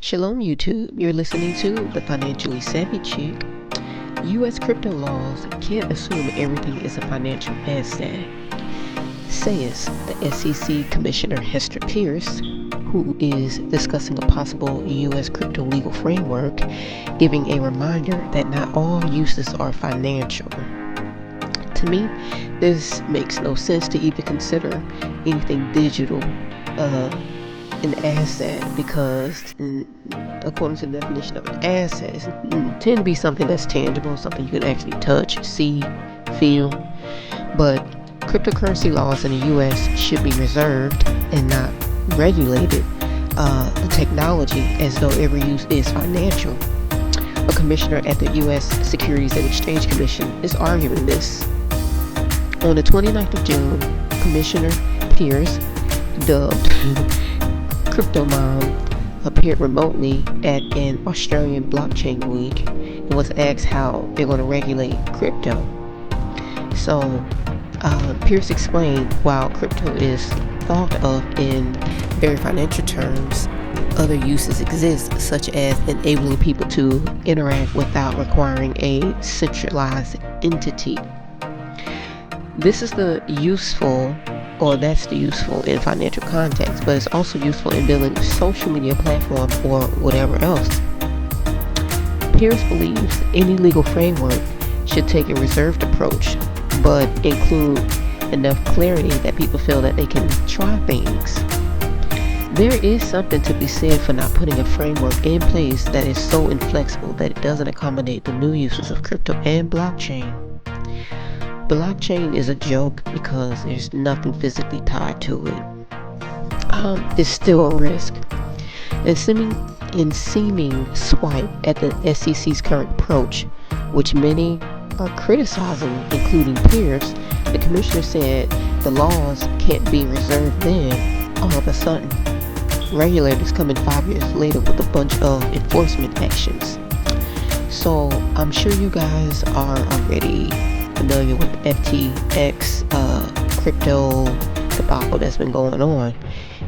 Shalom YouTube, you're listening to The Financially Savvy Chick. U.S. crypto laws can't assume everything is a financial asset, says the SEC Commissioner Hester Pierce, who is discussing a possible U.S. crypto legal framework, giving a reminder that not all uses are financial. To me, this makes no sense to even consider anything digital an asset, because according to the definition of an asset, it tend to be something that's tangible, something you can actually touch, see, feel. But cryptocurrency laws in the US should be reserved and not regulated the technology as though every use is financial. A commissioner at the US Securities and Exchange Commission is arguing this. On the 29th of June, Commissioner Pierce, dubbed Crypto Mom, appeared remotely at an Australian blockchain week and was asked how they're going to regulate crypto. So Pierce explained, while crypto is thought of in very financial terms, other uses exist, such as enabling people to interact without requiring a centralized entity. This is the useful in financial context, but it's also useful in building a social media platform or whatever else. Pierce believes any legal framework should take a reserved approach, but include enough clarity that people feel that they can try things. There is something to be said for not putting a framework in place that is so inflexible that it doesn't accommodate the new uses of crypto and blockchain. Blockchain is a joke because there's nothing physically tied to it. It's still a risk. In seeming swipe at the SEC's current approach, which many are criticizing, including Pierce, the commissioner said the laws can't be reserved then. All of a sudden, regulators come in 5 years later with a bunch of enforcement actions. So I'm sure you guys are already familiar with FTX crypto debacle that's been going on.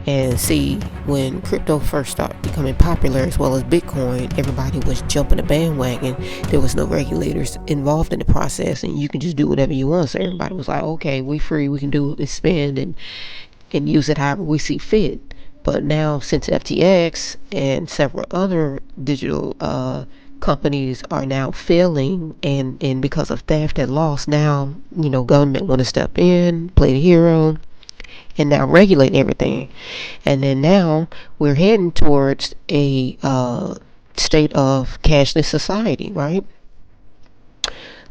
And see, when crypto first started becoming popular, as well as Bitcoin, everybody was jumping the bandwagon. There was no regulators involved in the process, and you can just do whatever you want. So everybody was like, okay, we free, we can do what we spend and use it however we see fit. But now, since FTX and several other digital companies are now failing, and because of theft and loss, now government want to step in, play the hero, and now regulate everything. And then now we're heading towards a state of cashless society, right?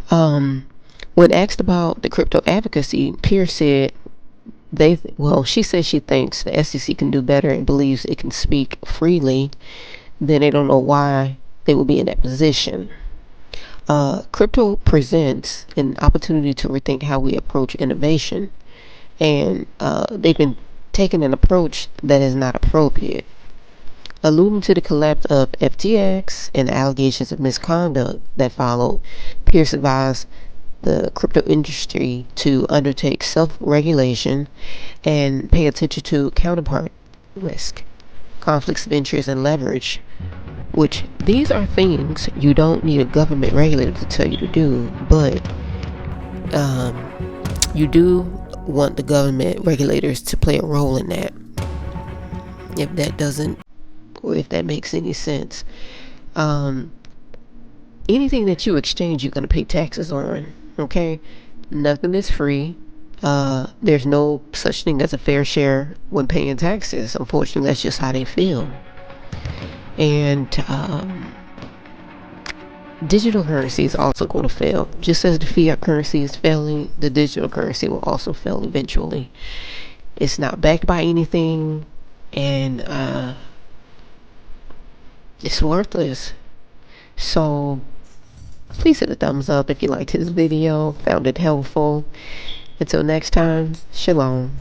When asked about the crypto advocacy, Pierce said she says she thinks the SEC can do better and believes it can speak freely. Then they don't know why they will be in that position. Crypto presents an opportunity to rethink how we approach innovation, and they've been taking an approach that is not appropriate. Alluding to the collapse of FTX and the allegations of misconduct that followed, Pierce advised the crypto industry to undertake self-regulation and pay attention to counterpart risk, conflicts of interest, and leverage, which these are things you don't need a government regulator to tell you to do, but you do want the government regulators to play a role in that. If that makes any sense. Anything that you exchange, you're going to pay taxes on, okay? Nothing is free. There's no such thing as a fair share when paying taxes. Unfortunately, that's just how they feel. And digital currency is also going to fail. Just as the fiat currency is failing, the digital currency will also fail eventually. It's not backed by anything, and it's worthless. So please hit the thumbs up if you liked this video, found it helpful. Until next time, shalom.